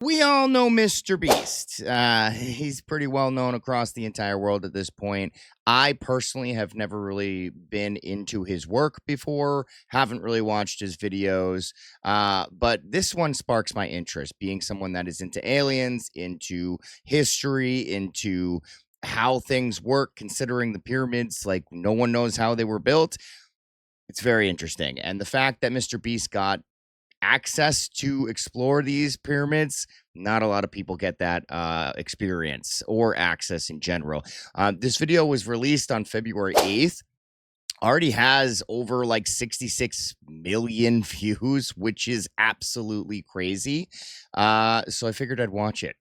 We all know MrBeast. He's pretty well known across the entire world at this point. I personally have never really been into his work before, haven't really watched his videos, but this one sparks my interest, being someone that is into aliens, into history, into how things work, considering the pyramids, like no one knows how they were built. It's very interesting. And the fact that MrBeast got access to explore these pyramids, not a lot of people get that experience or access in general. This video was released on February 8th, already has over like 66 million views, which is absolutely crazy. So I figured I'd watch it,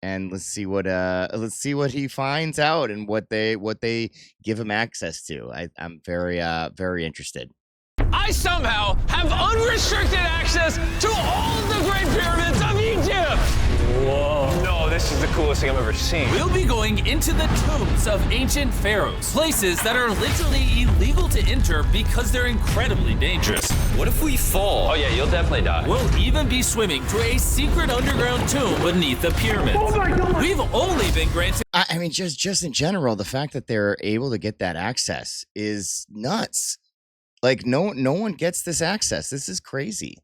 and let's see what he finds out and what they give him access to. I'm very interested. I somehow have unrestricted access to all of the Great Pyramids of Egypt! Whoa. No, this is the coolest thing I've ever seen. We'll be going into the tombs of ancient pharaohs, places that are literally illegal to enter because they're incredibly dangerous. What if we fall? Oh yeah, you'll definitely die. We'll even be swimming to a secret underground tomb beneath the pyramids. Oh my God. We've only been granted... I mean, just in general, the fact that they're able to get that access is nuts. Like, no one gets this access. This is crazy.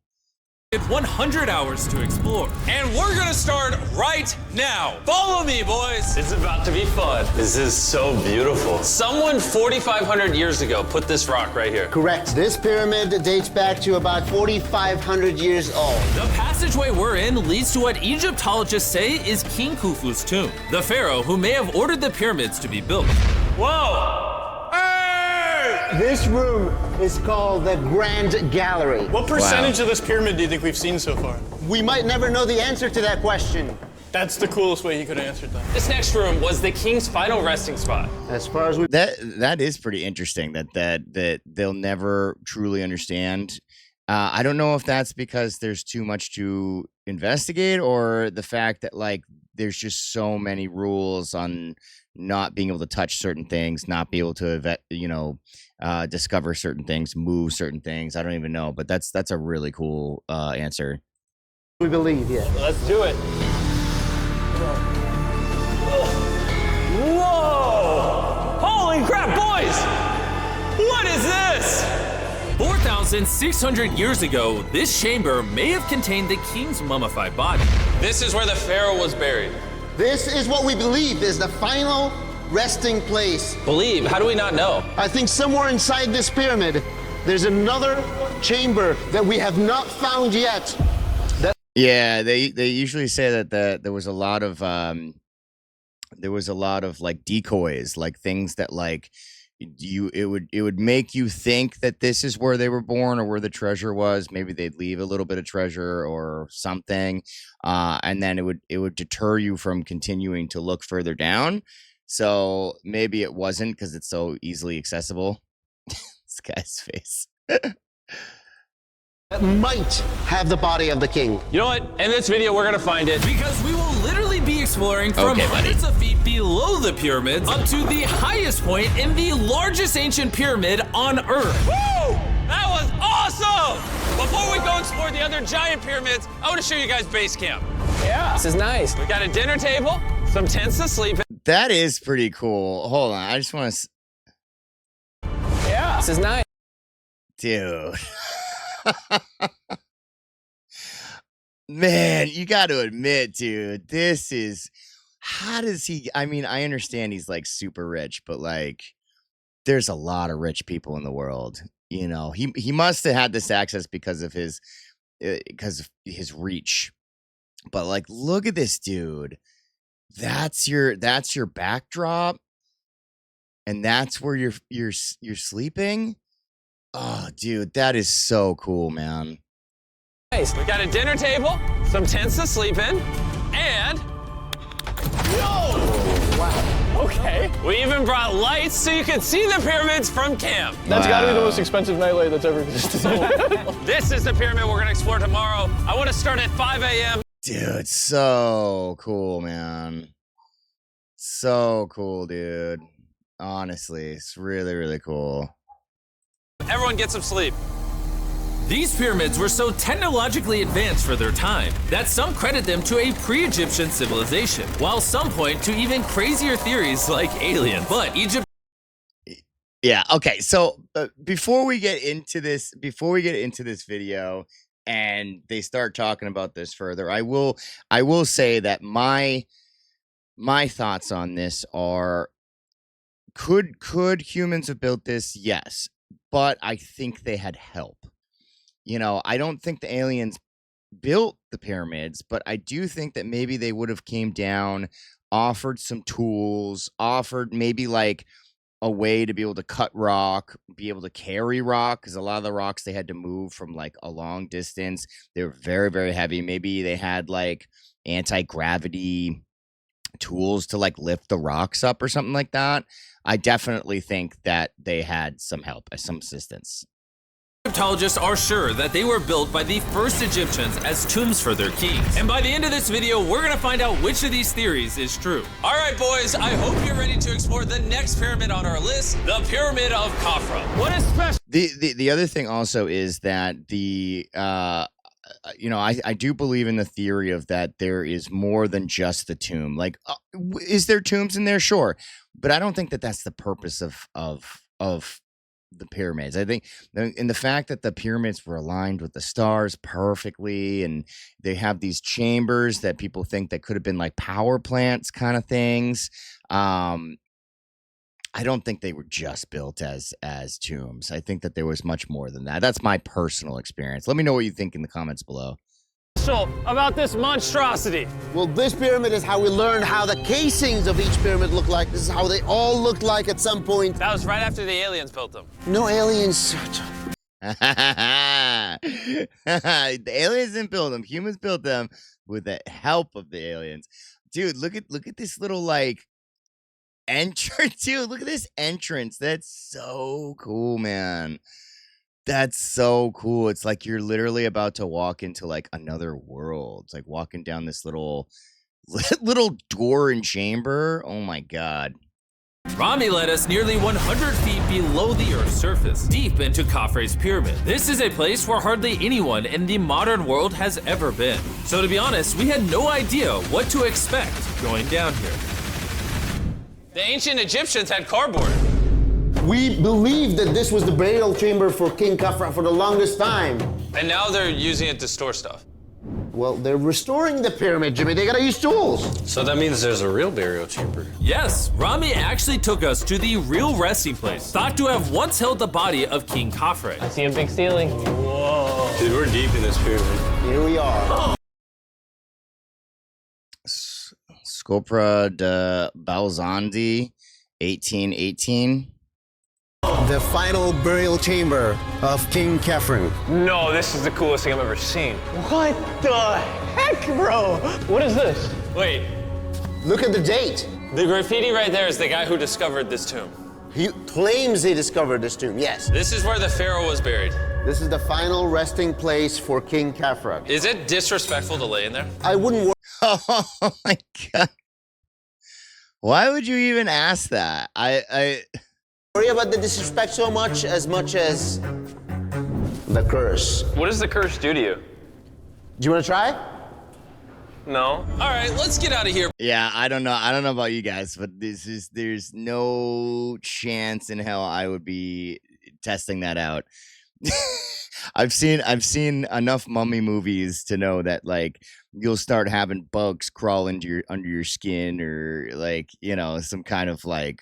100 hours to explore. And we're gonna start right now. Follow me, boys. It's about to be fun. This is so beautiful. Someone 4,500 years ago put this rock right here. Correct. This pyramid dates back to about 4,500 years old. The passageway we're in leads to what Egyptologists say is King Khufu's tomb, the pharaoh who may have ordered the pyramids to be built. Whoa! This room is called the Grand Gallery. What percentage of this pyramid do you think we've seen so far? We might never know the answer to that question. That's the coolest way he could have answered that. This next room was the king's final resting spot. As far as we... That is pretty interesting that they'll never truly understand. I don't know if that's because there's too much to investigate, or the fact that like there's just so many rules on not being able to touch certain things, not be able to discover certain things, move certain things. I don't even know, but that's a really cool answer. We believe, yeah. Let's do it. Whoa! Holy crap, boys! What is this? 4,600 years ago, this chamber may have contained the king's mummified body. This is where the pharaoh was buried. This is what we believe is the final resting place. Believe? How do we not know? I think somewhere inside this pyramid, there's another chamber that we have not found yet. Yeah, they usually say that there was a lot of like decoys, like things that like it would make you think that this is where they were born or where the treasure was. Maybe they'd leave a little bit of treasure or something, and then it would deter you from continuing to look further down. So maybe it wasn't because it's so easily accessible. This guy's face. That might have the body of the king. You know what? In this video, we're gonna find it. Because we will literally be exploring from hundreds of feet below the pyramids up to the highest point in the largest ancient pyramid on Earth. Woo! That was awesome! Before we go explore the other giant pyramids, I want to show you guys base camp. Yeah. This is nice. We got a dinner table, some tents to sleep in. That is pretty cool. Hold on, I just want to. Yeah. This is nice. Dude. Man, you got to admit, dude, this is, how does he, I mean, I understand he's like super rich, but like there's a lot of rich people in the world. You know, he must have had this access because of his reach. But like, look at this dude. That's your backdrop, and that's where you're sleeping. Oh, dude, that is so cool, man. Nice. We got a dinner table, some tents to sleep in, and... Whoa! Wow. Okay. We even brought lights so you can see the pyramids from camp. That's gotta be the most expensive nightlight that's ever existed. This is the pyramid we're gonna explore tomorrow. I want to start at 5 a.m. Dude, so cool, man. So cool, dude. Honestly, it's really, really cool. Everyone get some sleep. These pyramids were so technologically advanced for their time that some credit them to a pre-Egyptian civilization, while some point to even crazier theories like aliens. But Egypt. Yeah. Okay. So before we get into this video and they start talking about this further, I will say that my thoughts on this are: could humans have built this? Yes, but I think they had help. You know, I don't think the aliens built the pyramids, but I do think that maybe they would have came down, offered some tools, offered maybe like a way to be able to cut rock, be able to carry rock, because a lot of the rocks they had to move from like a long distance. They were very, very heavy. Maybe they had like anti-gravity tools to like lift the rocks up or something like that. I definitely think that they had some help, some assistance. Egyptologists are sure that they were built by the first Egyptians as tombs for their kings. And by the end of this video, we're gonna find out which of these theories is true. All right, boys, I hope you're ready to explore the next pyramid on our list, the Pyramid of Khafra. What is special? The other thing also is that the you know, I do believe in the theory of that there is more than just the tomb. Like, is there tombs in there? Sure, but I don't think that that's the purpose of the pyramids. I think in the fact that the pyramids were aligned with the stars perfectly, and they have these chambers that people think that could have been like power plants kind of things. I don't think they were just built as tombs. I think that there was much more than that. That's my personal experience. Let me know what you think in the comments below. About this monstrosity. Well, this pyramid is how we learned how the casings of each pyramid look like. This is how they all looked like at some point. That was right after the aliens built them. No aliens. The aliens didn't build them. Humans built them with the help of the aliens. Dude, look at this little like entrance. Dude, look at this entrance. That's so cool, man. That's so cool. It's like you're literally about to walk into like another world. It's like walking down this little door and chamber. Oh my god. Rami led us nearly 100 feet below the Earth's surface, deep into Khafre's pyramid. This is a place where hardly anyone in the modern world has ever been. So to be honest, we had no idea what to expect going down here. The ancient Egyptians had cardboard. We believed that this was the burial chamber for King Khafra for the longest time. And now they're using it to store stuff. Well, they're restoring the pyramid, Jimmy. They gotta use tools. So that means there's a real burial chamber. Yes, Rami actually took us to the real resting place, thought to have once held the body of King Khafre. I see a big ceiling. Whoa. Dude, we're deep in this pyramid. Here we are. Scopra de Balzandi, 1818. The final burial chamber of King Khafre. No, this is the coolest thing I've ever seen. What the heck, bro? What is this? Wait, Look at the date. the graffiti right there is the guy who discovered this tomb. He claims he discovered this tomb, yes. This is where the pharaoh was buried. This is the final resting place for King Khafre. Is it disrespectful to lay in there? I wouldn't Oh my god. Why would you even ask that? worry about the disrespect so much as the curse. What does the curse do to you? Do you want to try? No. All right, let's get out of here. Yeah, I don't know. I don't know about you guys, but there's no chance in hell I would be testing that out. I've seen enough mummy movies to know that like you'll start having bugs crawl into under your skin, or like, you know, some kind of like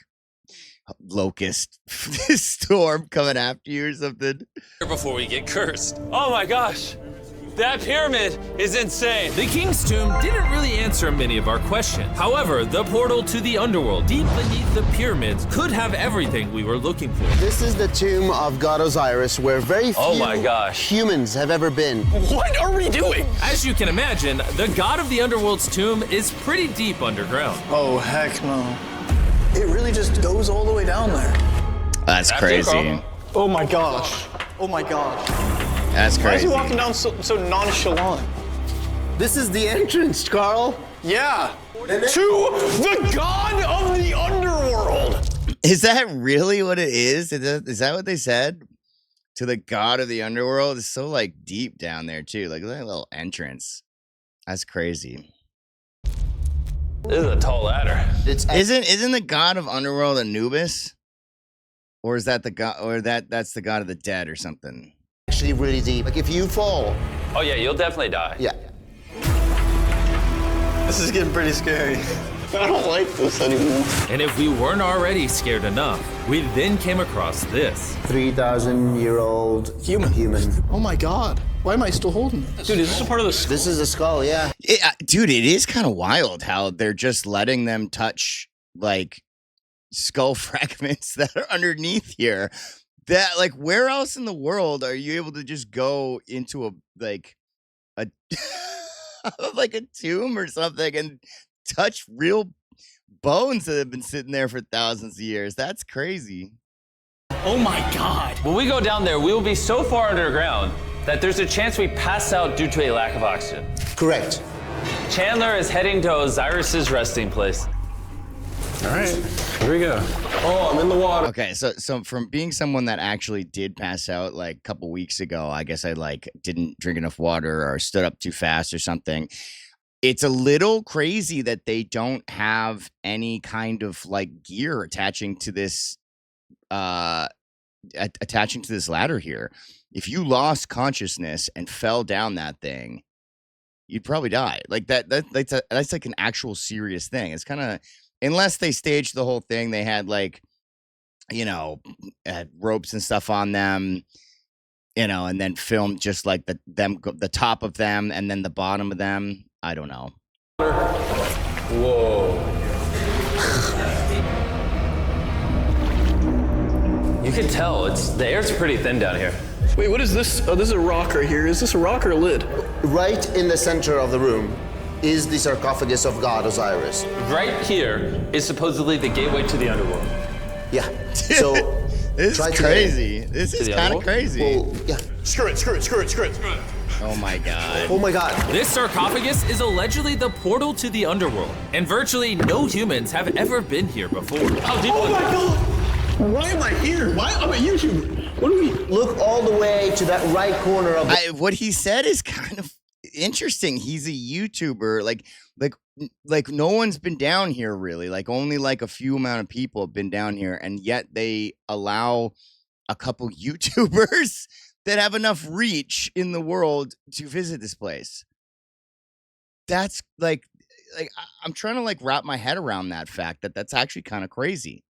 locust storm coming after you or something. Before we get cursed. Oh my gosh, that pyramid is insane. The king's tomb didn't really answer many of our questions. However, the portal to the underworld deep beneath the pyramids could have everything we were looking for. This is the tomb of God Osiris, where very few humans have ever been. What are we doing? As you can imagine, the god of the underworld's tomb is pretty deep underground. Oh, heck no. It really just goes all the way down there. That's crazy. Oh my gosh. Oh my gosh. That's Why is crazy. he walking down so nonchalant? This is the entrance, Carl. Yeah. To the god of the underworld. Is that really what it is? Is that what they said? to the god of the underworld. It's so like deep down there too. Like that little entrance. That's crazy. This is a tall ladder. Isn't the god of underworld Anubis? Or is that the god, or that's the god of the dead or something? Actually really deep. Like if you fall. Oh yeah, you'll definitely die. Yeah. This is getting pretty scary. I don't like this anymore. And if we weren't already scared enough, we then came across this. 3,000-year-old human. Oh my God. Why am I still holding this? Dude, is this a part of the skull? This is a skull, yeah. Dude, it is kind of wild how they're just letting them touch like skull fragments that are underneath here. That like, where else in the world are you able to just go into a like a tomb or something and touch real bones that have been sitting there for thousands of years? That's crazy. Oh my God. When we go down there, we will be so far underground that there's a chance we pass out due to a lack of oxygen. Correct. Chandler is heading to Osiris's resting place. All right, here we go. Oh, I'm in the water. Okay, so from being someone that actually did pass out like a couple weeks ago, I guess I like didn't drink enough water or stood up too fast or something. It's a little crazy that they don't have any kind of like gear attaching to this ladder here. If you lost consciousness and fell down that thing, you'd probably die. Like that's like an actual serious thing. It's kind of, unless they staged the whole thing, they had like, you know, ropes and stuff on them, you know, and then filmed just like the top of them and then the bottom of them. I don't know. Whoa. You can tell the air's pretty thin down here. Wait, what is this? Oh, this is a rock right here. Is this a rock or a lid? Right in the center of the room is the sarcophagus of God Osiris. Right here is supposedly the gateway to the underworld. Yeah. So This try is to crazy. This is the kind other of one? crazy. well, yeah. Screw it. Oh my god. Oh my God. This sarcophagus is allegedly the portal to the underworld, and virtually no humans have ever been here before. How deep Oh was my it? God. Why am I here? Why? I'm a YouTuber. What do we? Look all the way to that right corner of the What he said is kind of interesting. He's a YouTuber. Like no one's been down here really. Like only like a few amount of people have been down here, and yet they allow a couple YouTubers that have enough reach in the world to visit this place. That's like I'm trying to like wrap my head around that fact that that's actually kind of crazy.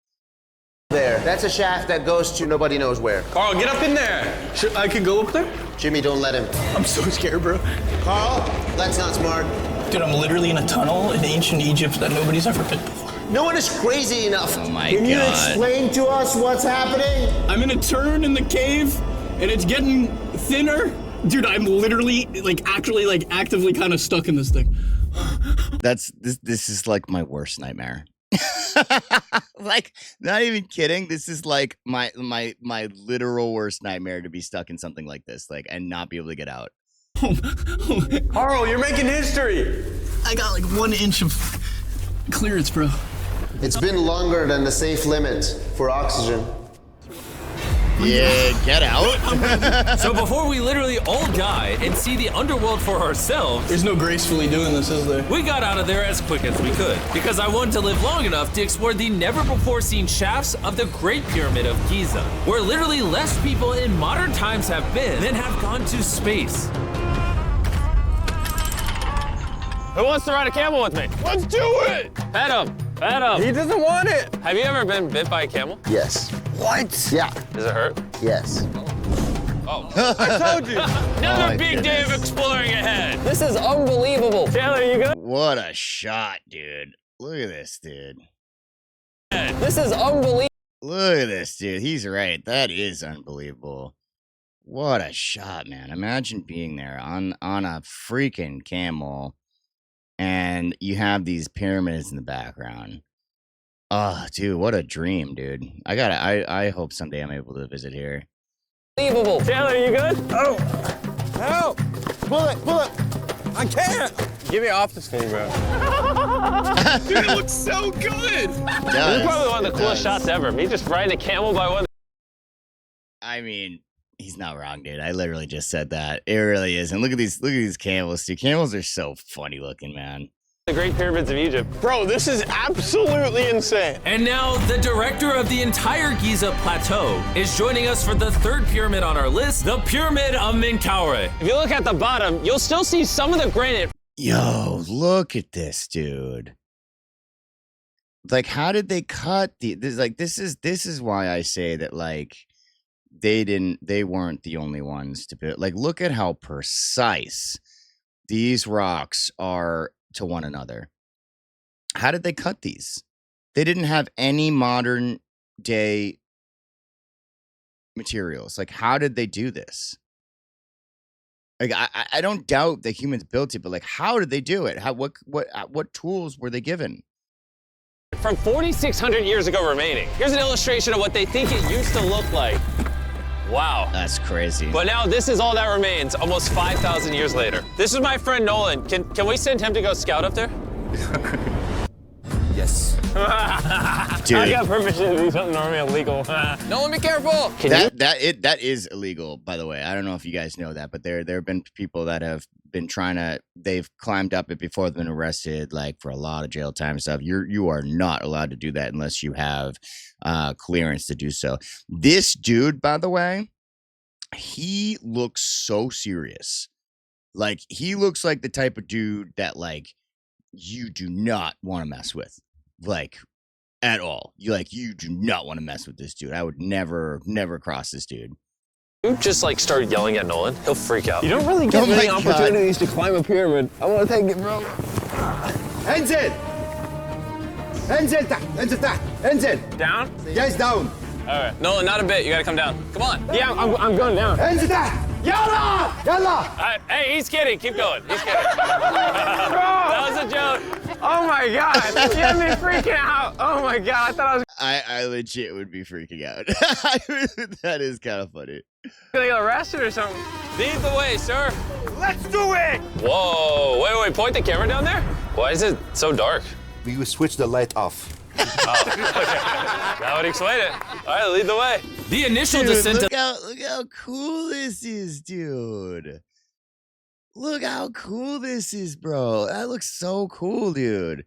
there. That's a shaft that goes to nobody knows where. Carl, get up in there. I can go up there? Jimmy, don't let him. I'm so scared, bro. Carl, that's not smart. Dude, I'm literally in a tunnel in ancient Egypt that nobody's ever been before. No one is crazy enough. Oh my Can you God. explain to us what's happening? I'm in a turn in the cave, and it's getting thinner. Dude, I'm literally, like, actually, like, actively kind of stuck in this thing. This is like my worst nightmare. Like, not even kidding. This is like my literal worst nightmare, to be stuck in something like this, like, and not be able to get out. Carl, you're making history. I got like 1 inch of clearance, bro. It's been longer than the safe limit for oxygen. Yeah, get out. So before we literally all die and see the underworld for ourselves, There's no gracefully doing this, is there? we got out of there as quick as we could, because I wanted to live long enough to explore the never-before-seen shafts of the Great Pyramid of Giza, where literally less people in modern times have been than have gone to space. Who wants to ride a camel with me? Let's do it. Pet him. Pet him. He doesn't want it. Have you ever been bit by a camel? Yes. What? Yeah. Does it hurt? Yes. I told you. Another my big day of goodness. exploring ahead. This is unbelievable. Chandler, you good? What a shot, dude. Look at this, dude. This is unbelievable. Look at this, dude. He's right. That is unbelievable. What a shot, man. Imagine being there on a freaking camel, and you have these pyramids in the background. Oh, dude, what a dream, dude. I hope someday I'm able to visit here. Unbelievable. Chandler, you good? Oh, help! Pull it! I can't. Get me off this thing, bro. Dude, it looks so good. This is probably one of the coolest shots ever. Me just riding a camel by one. I mean, He's not wrong, dude. I literally just said that. It really is. And look at these camels, dude. Camels are so funny looking, man. The Great Pyramids of Egypt. Bro, this is absolutely insane. And now, the director of the entire Giza Plateau is joining us for the third pyramid on our list, the Pyramid of Menkaure. If you look at the bottom, you'll still see some of the granite. Yo, look at this, dude. Like, how did they cut this is why I say that, like, they weren't the only ones to build. Like, look at how precise these rocks are to one another. How did they cut these? They didn't have any modern day materials. Like, how did they do this? Like, I don't doubt that humans built it, but like, how did they do it? What tools were they given? From 4,600 years ago remaining. Here's an illustration of what they think it used to look like. Wow. That's crazy. But now this is all that remains, almost 5,000 years later. This is my friend Nolan. Can we send him to go scout up there? Yes. Dude, I got permission to do something normally illegal. Nolan, be careful. that is illegal, by the way. I don't know if you guys know that, but there have been people that have been they've climbed up it before they've been arrested, like for a lot of jail time stuff. You are not allowed to do that unless you have clearance to do so. This dude, by the way, he looks so serious. Like, he looks like the type of dude that, like, you do not want to mess with, like, at all. You do not want to mess with this dude. I would never cross this dude. You just like started yelling at Nolan, he'll freak out. You don't really get many God. opportunities to climb a pyramid. I want to take it, bro. انزل انزل تحت انزل تحت انزل Down? جايز down All right. Nolan, not a bit. You gotta come down. Come on. Yeah, I'm going down. انزل تحت يلا يلا Hey, he's kidding. Keep going. He's kidding. That was a joke. Oh my God. You had me freaking out. Oh my God. I thought I was I legit would be freaking out. That is kind of funny. going to get arrested or something. Lead the way, sir. let's do it Whoa. Wait. Point the camera down there. Why is it so dark? we will switch the light off That would explain it. All right, lead the way. The initial Dude, descent look how cool this is, dude. Look how cool this is, bro. That looks so cool, dude.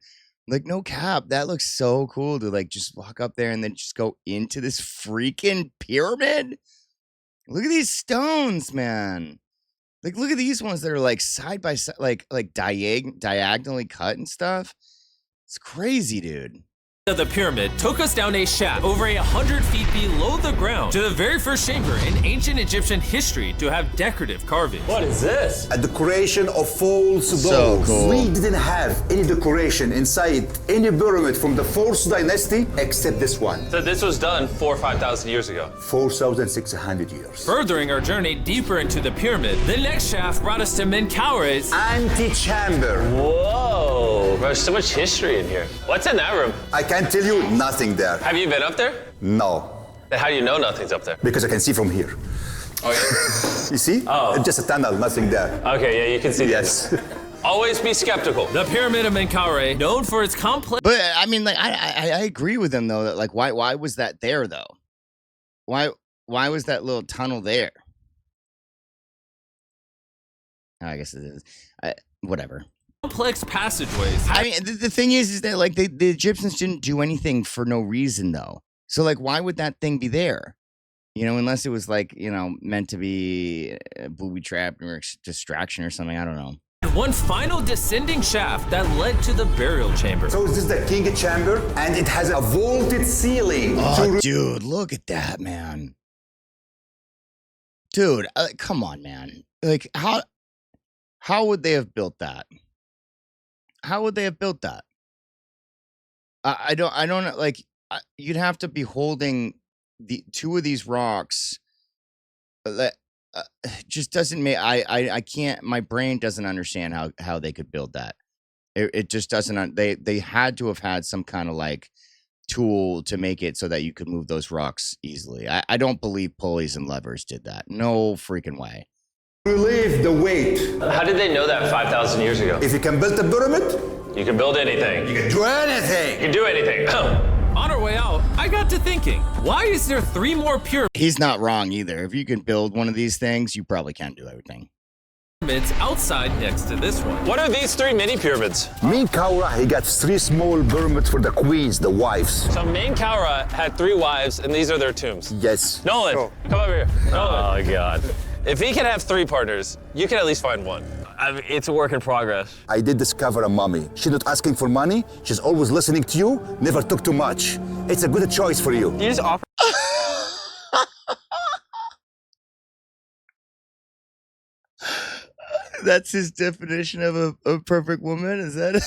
Like, no cap, that looks so cool to, like, just walk up there and then just go into this freaking pyramid. Look at these stones, man. Like, look at these ones that are, like, side by side, like diagonally cut and stuff. It's crazy, dude. of the pyramid took us down a shaft over 100 feet below the ground to the very first chamber in ancient Egyptian history to have decorative carving. What is this? a decoration of false So dolls. cool. We didn't have any decoration inside any pyramid from the 4th dynasty except this one. So this was done 4,000 or 5,000 years ago. 4,600 years. Furthering our journey deeper into the pyramid, the next shaft brought us to Menkaure's Antechamber. Whoa, there's so much history in here. What's in that room? I can't tell you nothing there. Have you been up there? No, Then how do you know nothing's up there? because I can see from here. Oh, yeah. You see? Oh. It's just a tunnel, nothing there. Okay, yeah, you can see Yes. this. Always be skeptical. the Pyramid of Menkaure, known for its complex But I mean, like, I agree with him though. That like, why was that there though? Why was that little tunnel there? I guess it is. Whatever. passageways. I mean, the thing is that like the Egyptians didn't do anything for no reason though. So like, why would that thing be there? You know, unless it was like, you know, meant to be booby trapped or distraction or something. I don't know. One final descending shaft that led to the burial chamber. So this is the king chamber, and it has a vaulted ceiling. Oh, dude, look at that, man. Dude, come on, man. Like, how would they have built that? How would they have built that? I don't know. Like, you'd have to be holding the two of these rocks. That just doesn't make. I can't. My brain doesn't understand how they could build that. It just doesn't. They had to have had some kind of like tool to make it so that you could move those rocks easily. I don't believe pulleys and levers did that. No freaking way. Relieve the weight. How did they know that 5,000 years ago? If you can build a pyramid, You can build anything. you can do anything. You can do anything. On our way out, I got to thinking, why is there 3 more He's not wrong either. If you can build one of these things, you probably can do everything. pyramids outside next to this one? What are these 3 mini pyramids? Main Kaura, he got 3 small pyramids for the queens, the wives. So main Kaura had 3 wives, and these are their tombs. Yes. Nolan, come over here. Nolan. Oh, God. If he can have 3 partners, you can at least find 1. I mean, it's a work in progress. I did discover a mummy. She's not asking for money. She's always listening to you, never took too much. It's a good choice for you. You just offer. That's his definition of a perfect woman? Is that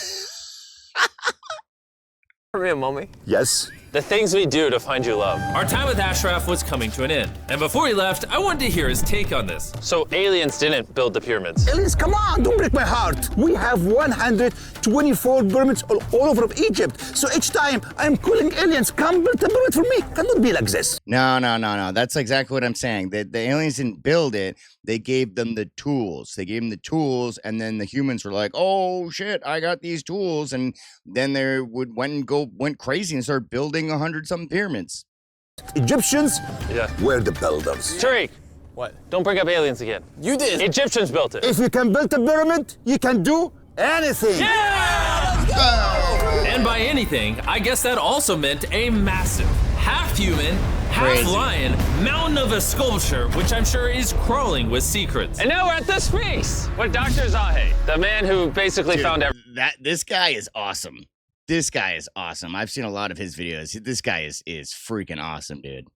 For me a mummy? Yes. The things we do to find you love. Our time with Ashraf was coming to an end, and before he left, I wanted to hear his take on this. So aliens didn't build the pyramids. Aliens, come on, don't break my heart. We have 124 pyramids all over of Egypt. So each time I'm calling aliens, come build a pyramid for me. Cannot be like this. No. That's exactly what I'm saying. The aliens didn't build it. They gave them the tools. They gave them the tools, and then the humans were like, "Oh shit, I got these tools," and then they went crazy and started building 100-something pyramids. Egyptians Yeah. were the builders. Tariq, What? don't bring up aliens again. You did. Egyptians built it. If you can build a pyramid, you can do anything. And by anything, I guess that also meant a massive, half-human, half-lion mountain of a sculpture, which I'm sure is crawling with secrets. And now we're at the Sphinx with Dr. Zahe, the man who basically found everything. This guy is awesome. This guy is awesome. I've seen a lot of his videos. This guy is freaking awesome, dude.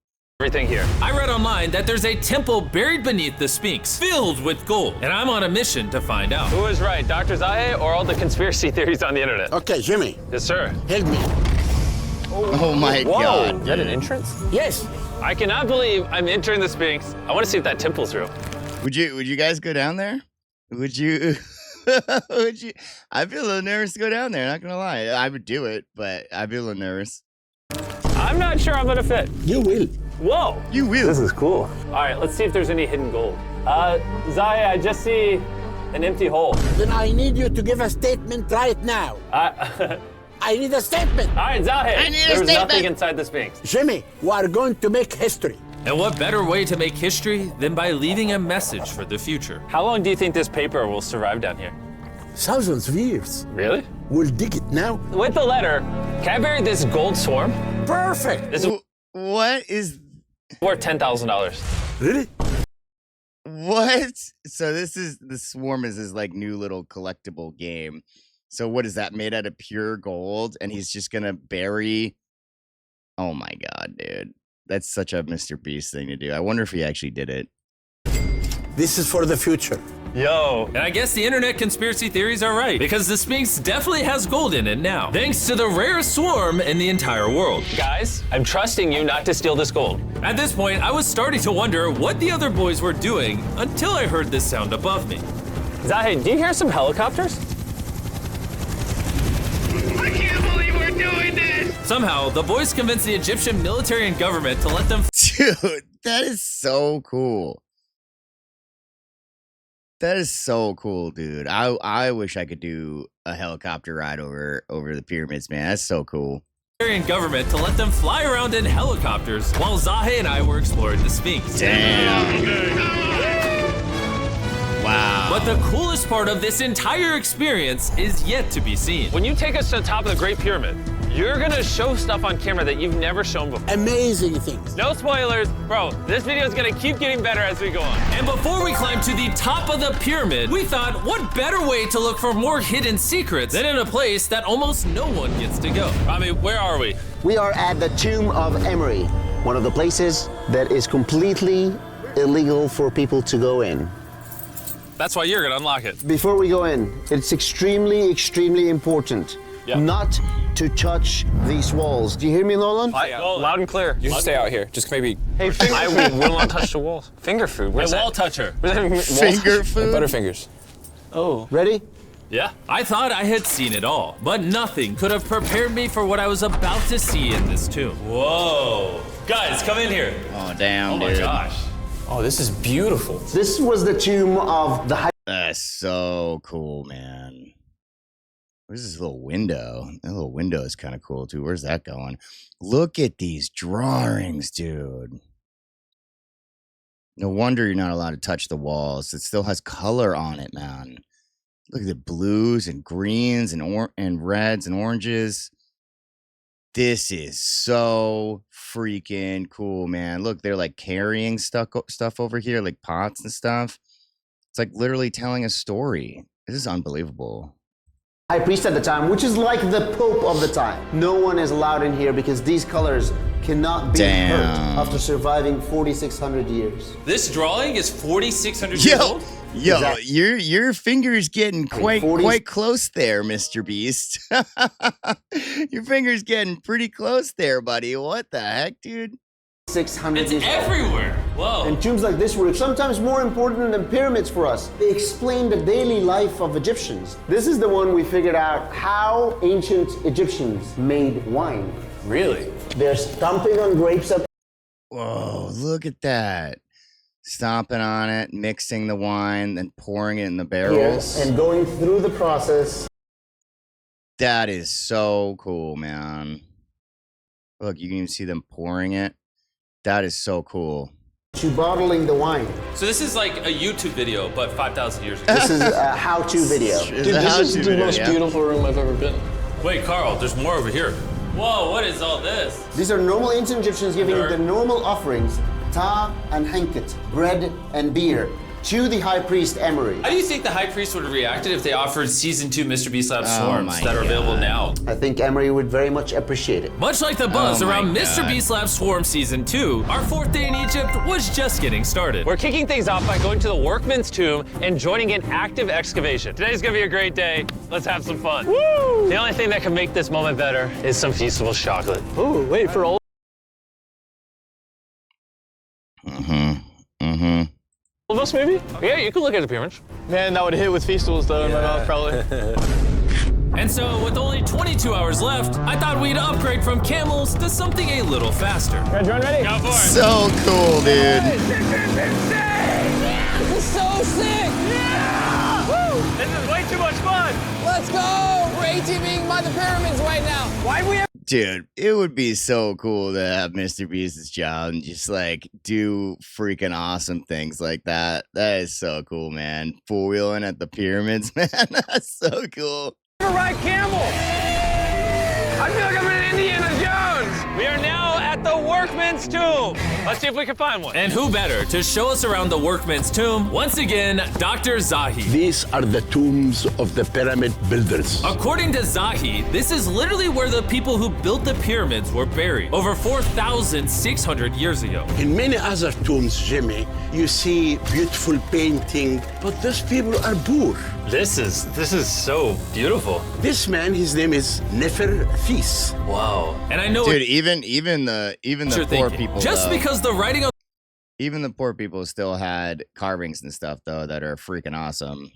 Here. I read online that there's a temple buried beneath the Sphinx, filled with gold, and I'm on a mission to find out. Who is right, Dr. Zahe or all the conspiracy theories on the internet? Okay, Jimmy, Yes, sir. help me. Oh my god. Is that an entrance? Yes. I cannot believe I'm entering the Sphinx. I want to see if that temple's real. Would you guys go down there? Would you? Would you? I feel a little nervous to go down there. Not gonna lie, I would do it, but I'd be a little nervous. I'm not sure I'm gonna fit. You will. Whoa. You will. This is cool. All right, let's see if there's any hidden gold. Zahe, I just see an empty hole. Then I need you to give a statement right now. I need a statement. All right, Zahe. There's nothing inside the Sphinx. Jimmy, we are going to make history. And what better way to make history than by leaving a message for the future? How long do you think this paper will survive down here? Thousands of years. Really? We'll dig it now. With the letter, can I bury this gold swarm? Perfect. This is What is? worth $10,000. Really? What? So the swarm is his like new little collectible game. So what is that, made out of pure gold? And he's just gonna bury. Oh my god, dude. That's such a MrBeast thing to do. I wonder if he actually did it. This is for the future. Yo. And I guess the internet conspiracy theories are right, because the Sphinx definitely has gold in it now, thanks to the rarest swarm in the entire world. Guys, I'm trusting you not to steal this gold. At this point, I was starting to wonder what the other boys were doing until I heard this sound above me. Zahe, do you hear some helicopters? I can't believe we're doing this! Somehow, the boys convinced the Egyptian military and government to let them Dude, that is so cool. That is so cool, dude. I wish I could do a helicopter ride over the pyramids, man. That's so cool. government to let them fly around in helicopters while Zahe and I were exploring the Sphinx. Damn. Wow. But the coolest part of this entire experience is yet to be seen. When you take us to the top of the Great Pyramid, you're gonna show stuff on camera that you've never shown before. Amazing things. No spoilers. Bro, this video is gonna keep getting better as we go on. And before we climb to the top of the pyramid, we thought, what better way to look for more hidden secrets than in a place that almost no one gets to go? Rami, where are we? We are at the Tomb of Emery, one of the places that is completely illegal for people to go in. That's why you're gonna unlock it. Before we go in, it's extremely, extremely important not to touch these walls. Do you hear me, Nolan? Loud and clear. You should stay out here. Just maybe. Hey, I will not touch the walls. Finger food. Where's Wall toucher. Finger food? Butterfingers. Oh. Ready? Yeah. I thought I had seen it all, but nothing could have prepared me for what I was about to see in this tomb. Whoa. Guys, come in here. Oh, damn, Oh dude. my gosh. Oh, this is beautiful. This was the tomb of the That's so cool, man. Where's this little window? That little window is kind of cool too. Where's that going? Look at these drawings, dude. No wonder you're not allowed to touch the walls. It still has color on it, man. Look at the blues and greens and reds and oranges. This is so freaking cool, man. Look, they're like carrying stuff over here, like pots and stuff. It's like literally telling a story. This is unbelievable. High priest at the time, which is like the Pope of the time. No one is allowed in here because these colors cannot be hurt after surviving 4,600 years. This drawing is 4,600 years old? Yo, Exactly. your finger's getting quite close there, MrBeast. Your finger's getting pretty close there, buddy. What the heck, dude? 600 It's years old. everywhere. Whoa. And tombs like this were sometimes more important than pyramids for us. They explain the daily life of Egyptians. This is the one we figured out how ancient Egyptians made wine. Really? They're stomping on grapes up. Whoa, look at that. Stomping on it, mixing the wine, then pouring it in the barrels. Here and going through the process. That is so cool, man. Look, you can even see them pouring it. That is so cool. To bottling the wine. So this is like a YouTube video, but 5,000 years ago. This is a how-to video. Dude, this is the most beautiful room I've ever been. Wait, Karl, there's more over here. Whoa, what is all this? These are normal ancient Egyptians giving the normal offerings, ta and henket, bread and beer, to the high priest Emery. How do you think the high priest would have reacted if they offered season 2 MrBeast Lab Swarms that are available now? I think Emery would very much appreciate it. Much like the buzz around MrBeast Lab Swarm season 2, our 4th day in Egypt was just getting started. We're kicking things off by going to the workman's tomb and joining an active excavation. Today's gonna be a great day. Let's have some fun. Woo! The only thing that can make this moment better is some Feastables chocolate. Ooh, wait for all of us, maybe? Yeah, you can look at the pyramids. Man, that would hit with Feastables though in my mouth probably. And so, with only 22 hours left, I thought we'd upgrade from camels to something a little faster. Drone ready? Go for it. So cool, dude. This is so sick! Yeah! Woo! This is way too much fun. Let's go! We're ATVing by the pyramids right now. Why do we have Dude, it would be so cool to have MrBeast's job and just like do freaking awesome things like that. That is so cool, man. Four-wheeling at the pyramids, man. That's so cool. to ride camel? I feel like I'm in Indiana Jones. We are now at the workman's tomb. Let's see if we can find one. And who better to show us around the workman's tomb? Once again, Dr. Zahi. These are the tombs of the pyramid builders. According to Zahi, this is literally where the people who built the pyramids were buried over 4,600 years ago. In many other tombs, Jimmy, you see beautiful painting, but those people are poor. This is so beautiful. This man, his name is Neferthis. Wow. And I know, dude, even the poor people, just though, because the writing on even the poor people still had carvings and stuff though that are freaking awesome.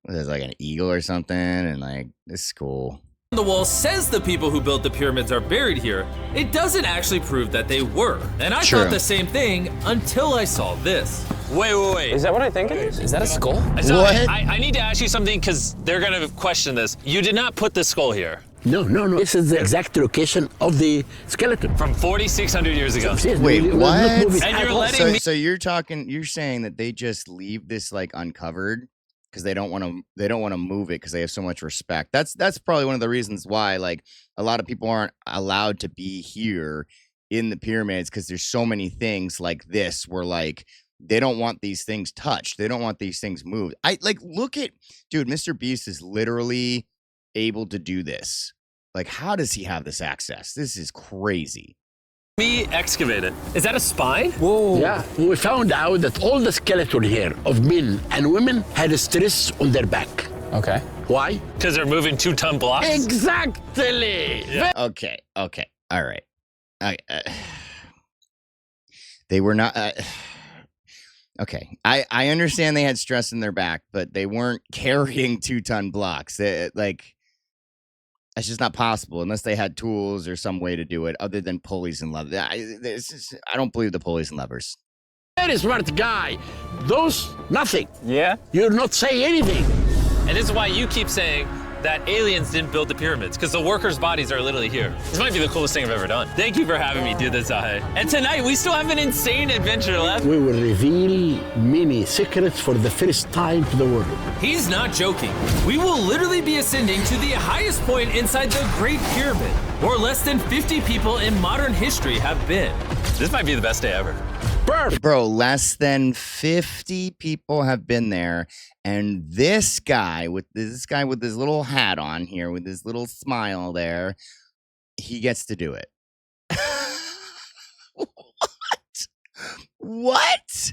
There's like an eagle or something, and like this is cool. the wall says the people who built the pyramids are buried here, it doesn't actually prove that they were. And I thought the same thing until I saw this. Wait. Is that what I think it is? Is that a skull? So What? I need to ask you something because they're gonna question this. You did not put the skull here. No. This is the exact location of the skeleton. From 4,600 years ago. Yes, Wait, we will what? not move it And at you're all. letting me... So you're saying that they just leave this like uncovered because they don't want to move it because they have so much respect. That's probably one of the reasons why like a lot of people aren't allowed to be here in the pyramids, because there's so many things like this where like they don't want these things touched. They don't want these things moved. I like look at dude, MrBeast is literally able to do this. Like, how does he have this access? This is crazy. Me excavate it. Is that a spine? Whoa. Yeah, we found out that all the skeleton here of men and women had stress on their back. Okay. Why? Because they're moving 2-ton blocks? Exactly. Yeah. Okay. All right. They were not. Okay. I understand they had stress in their back, but they weren't carrying 2-ton blocks. That's just not possible unless they had tools or some way to do it other than pulleys and levers. I don't believe the pulleys and levers. Very smart guy. Those, nothing. Yeah. You're not saying anything. And this is why you keep saying that aliens didn't build the pyramids, because the workers' bodies are literally here. This might be the coolest thing I've ever done. Thank you for having me do this, Zahe. And tonight, we still have an insane adventure left. We will reveal many secrets for the first time to the world. He's not joking. We will literally be ascending to the highest point inside the Great Pyramid, where less than 50 people in modern history have been. This might be the best day ever. Bro, less than 50 people have been there, and this guy with his little hat on here, with his little smile there, he gets to do it. What?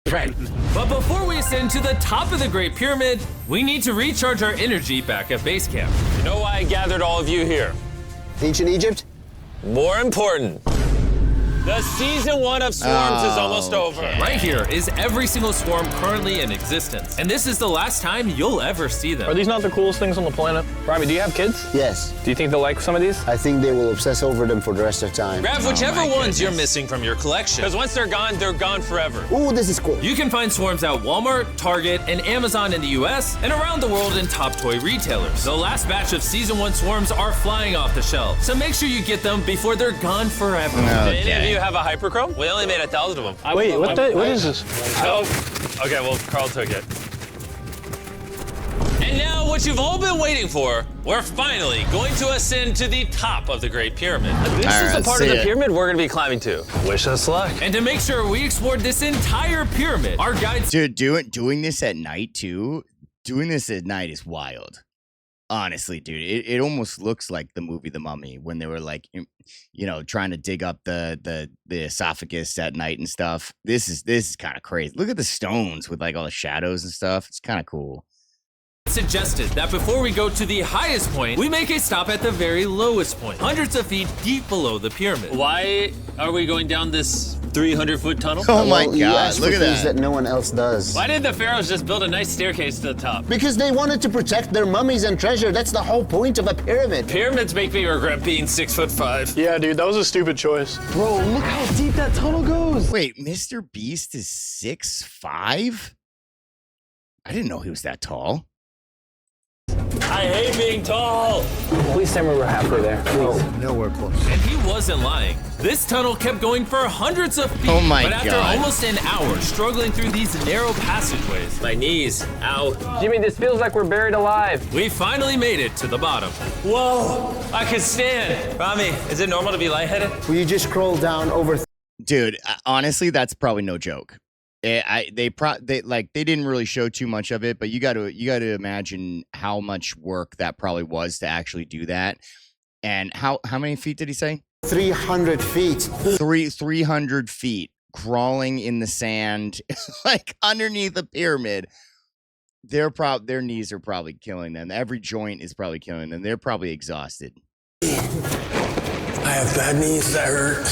But before we ascend to the top of the Great Pyramid, we need to recharge our energy back at base camp. You know why I gathered all of you here? Ancient Egypt? More important, the season 1 of Swarms is almost over. Right here is every single swarm currently in existence, and this is the last time you'll ever see them. Are these not the coolest things on the planet? Robbie, do you have kids? Yes. Do you think they'll like some of these? I think they will obsess over them for the rest of time. Grab whichever ones you're missing from your collection, because once they're gone forever. Ooh, this is cool. You can find swarms at Walmart, Target, and Amazon in the US, and around the world in top toy retailers. The last batch of season 1 swarms are flying off the shelf, so make sure you get them before they're gone forever. Okay. Do any of you have a hyperchrome? We only made 1,000 of them. Wait, what is this? Oh, okay, well, Karl took it. And now, what you've all been waiting for, we're finally going to ascend to the top of the Great Pyramid. This is the part of the pyramid we're going to be climbing to. Wish us luck. And to make sure we explored this entire pyramid, our guides... Dude, doing this at night, too, doing this at night is wild. Honestly, dude, it almost looks like the movie The Mummy, when they were like, you know, trying to dig up the esophagus at night and stuff. This is kind of crazy. Look at the stones with like all the shadows and stuff. It's kind of cool. Suggested that before we go to the highest point, we make a stop at the very lowest point, hundreds of feet deep below the pyramid. Why are we going down this 300-foot tunnel? Oh my God, look at that no one else does. Why did the pharaohs just build a nice staircase to the top? Because they wanted to protect their mummies and treasure. That's the whole point of a pyramid. Pyramids make me regret being 6'5". Yeah, dude, that was a stupid choice. Bro, look how deep that tunnel goes. Wait, MrBeast is 6'5"? I didn't know he was that tall. I hate being tall. Please tell me we're halfway there. Please. Nowhere close. And he wasn't lying. This tunnel kept going for hundreds of feet. Oh my But after God. almost an hour struggling through these narrow passageways, My knees, ow. Jimmy, this feels like we're buried alive. we finally made it to the bottom. Whoa, I can stand. Rami, is it normal to be lightheaded? Will you just crawl down over? Dude, honestly, that's probably no joke. They didn't really show too much of it, but you got to imagine how much work that probably was to actually do that. And how many feet did he say? 300 feet. 300 feet crawling in the sand, like underneath the pyramid. Their knees are probably killing them. Every joint is probably killing them. They're probably exhausted. I have bad knees that hurt.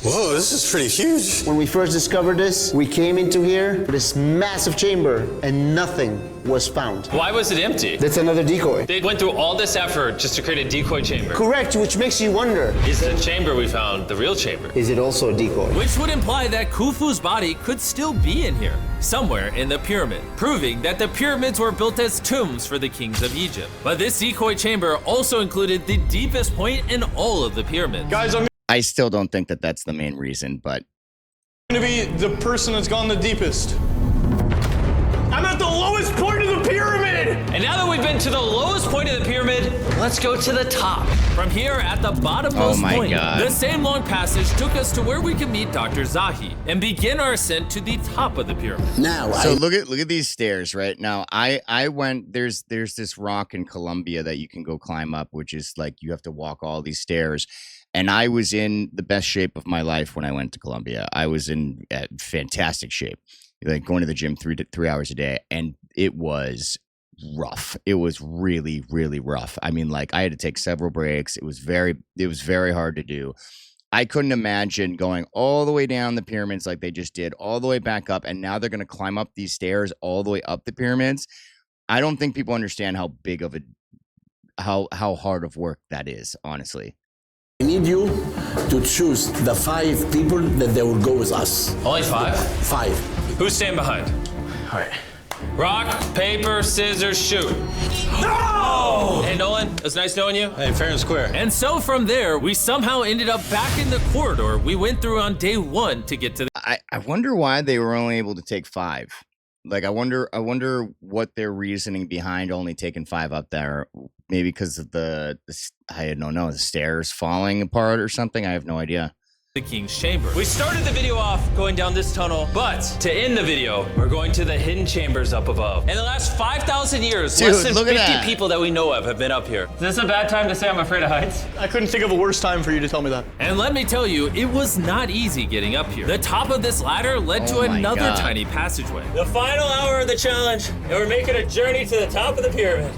Whoa, this is pretty huge. When we first discovered this, we came into here, this massive chamber, and nothing was found. Why was it empty? That's another decoy. They went through all this effort just to create a decoy chamber. Correct, which makes you wonder, Is the chamber we found the real chamber? is it also a decoy? Which would imply that Khufu's body could still be in here, somewhere in the pyramid, proving that the pyramids were built as tombs for the kings of Egypt. But this decoy chamber also included the deepest point in all of the pyramids. Guys, I'm I still don't think that that's the main reason, but gonna be the person that's gone the deepest. I'm at the lowest point of the pyramid! And now that we've been to the lowest point of the pyramid, let's go to the top. From here at the bottommost Oh my point, God. the same long passage took us to where we could meet Dr. Zahi and begin our ascent to the top of the pyramid. Now, so look at these stairs right now. I went there's this rock in Colombia that you can go climb up, which is like you have to walk all these stairs. And I was in the best shape of my life when I went to Colombia. I was in fantastic shape, like going to the gym 3 hours a day, and it was rough. It was really, really rough. I mean, like I had to take several breaks. It was very hard to do. I couldn't imagine going all the way down the pyramids like they just did, all the way back up, and now they're going to climb up these stairs all the way up the pyramids. I don't think people understand how big of how hard of work that is, honestly. I need you to choose the 5 people that they will go with us. Only 5? 5. Who's staying behind? All right. Rock, paper, scissors, shoot. No! Hey, Nolan, it was nice knowing you. Hey, fair and square. And so from there, we somehow ended up back in the corridor we went through on day 1 to get to the... I wonder why they were only able to take 5. Like, I wonder what their reasoning behind only taking 5 up there. Maybe because of I don't know, the stairs falling apart or something. I have no idea. The King's Chamber. We started the video off going down this tunnel, but to end the video, we're going to the hidden chambers up above. In the last 5,000 years, Dude, less than look 50 at that. people that we know of have been up here. Is this a bad time to say I'm afraid of heights? I couldn't think of a worse time for you to tell me that. And let me tell you, it was not easy getting up here. The top of this ladder led to Oh my another God. tiny passageway. The final hour of the challenge, and we're making a journey to the top of the pyramid.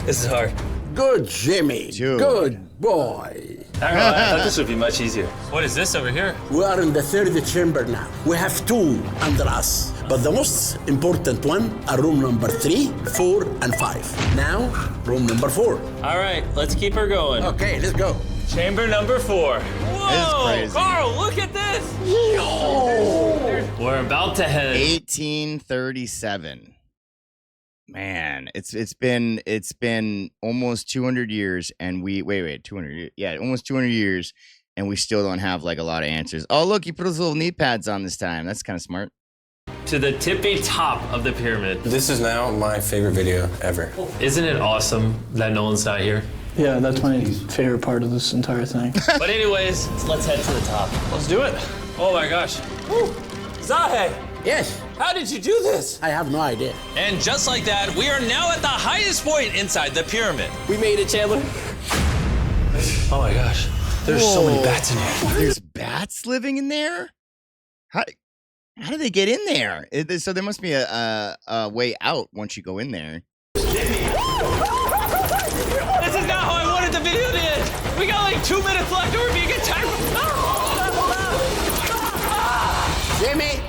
This is hard. Good, Jimmy. Dude. Good boy. I thought this would be much easier. What is this over here? We are in the third chamber now. We have 2 under us, but the most important one are room number 3, 4, and 5. Now, room number 4. All right, let's keep her going. Okay, let's go. Chamber number 4. Whoa, crazy. Karl, look at this. We're about to head. 1837. Man, it's been almost 200 years, and wait 200 years, yeah, almost 200 years, and we still don't have like a lot of answers. Oh, look, you put those little knee pads on this time. That's kind of smart. To the tippy top of the pyramid. This is now my favorite video ever. Isn't it awesome that Nolan's not here? Yeah, that's my favorite part of this entire thing. But anyways, let's head to the top. Let's do it. Oh my gosh. Woo. Zahe, Yes, how did you do this? I have no idea. And just like that, we are now at the highest point inside the pyramid. We made it, Chandler. Oh my gosh. There's so many bats in here. There's bats living in there? How do they get in there? So there must be a way out once you go in there. This is not how I wanted the video to end. We got like 2 minutes left and we're being attacked. Jimmy,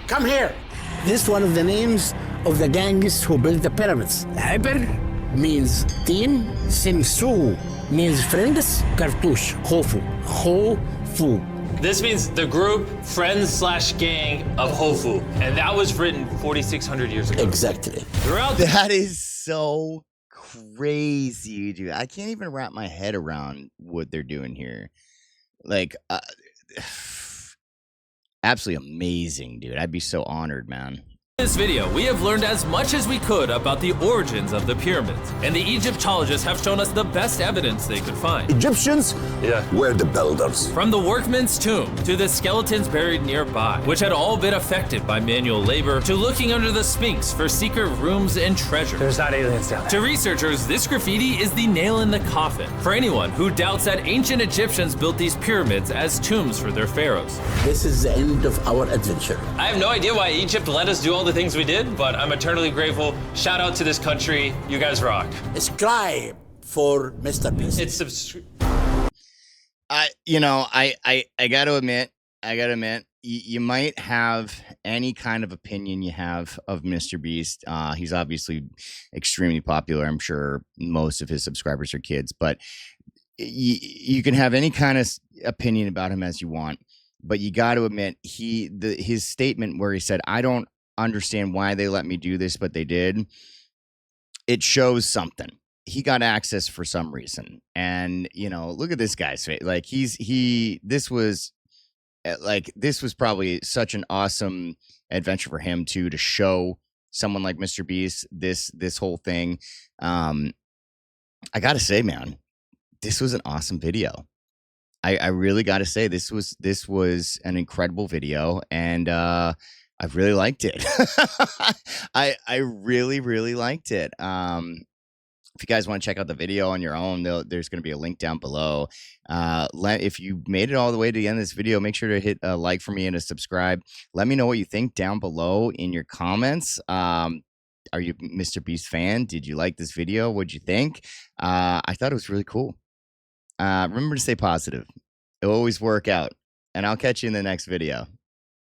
come here. This is one of the names of the gangs who built the pyramids. Hyper means teen, Sinsu means friends, Cartouche, Hofu, Hofu. This means the group, friends/gang of Hofu. And that was written 4,600 years ago. Exactly. Throughout That is so crazy, dude. I can't even wrap my head around what they're doing here. Like, absolutely amazing, dude. I'd be so honored, man. In this video, we have learned as much as we could about the origins of the pyramids, and the Egyptologists have shown us the best evidence they could find. Egyptians Yeah. were the builders. From the workman's tomb to the skeletons buried nearby, which had all been affected by manual labor, to looking under the Sphinx for secret rooms and treasure. There's not aliens down there. To researchers, this graffiti is the nail in the coffin for anyone who doubts that ancient Egyptians built these pyramids as tombs for their pharaohs. This is the end of our adventure. I have no idea why Egypt let us do all the things we did, but I'm eternally grateful. Shout out to this country. You guys rock. Subscribe for MrBeast. It's I gotta admit, you might have any kind of opinion you have of MrBeast. He's obviously extremely popular. I'm sure most of his subscribers are kids, but you can have any kind of opinion about him as you want. But you got to admit, his statement where he said, "I don't understand why they let me do this, but they did," it shows something. He got access for some reason. And, look at this guy's face. Like, this was probably such an awesome adventure for him too, to show someone like MrBeast this whole thing. I gotta say, man, this was an awesome video. I really gotta say, this was an incredible video, and I really liked it. I really, really liked it. If you guys want to check out the video on your own, there's going to be a link down below. If you made it all the way to the end of this video, make sure to hit a like for me and a subscribe. Let me know what you think down below in your comments. Are you a MrBeast fan? Did you like this video? What'd you think? I thought it was really cool. Remember to stay positive. It'll always work out. And I'll catch you in the next video.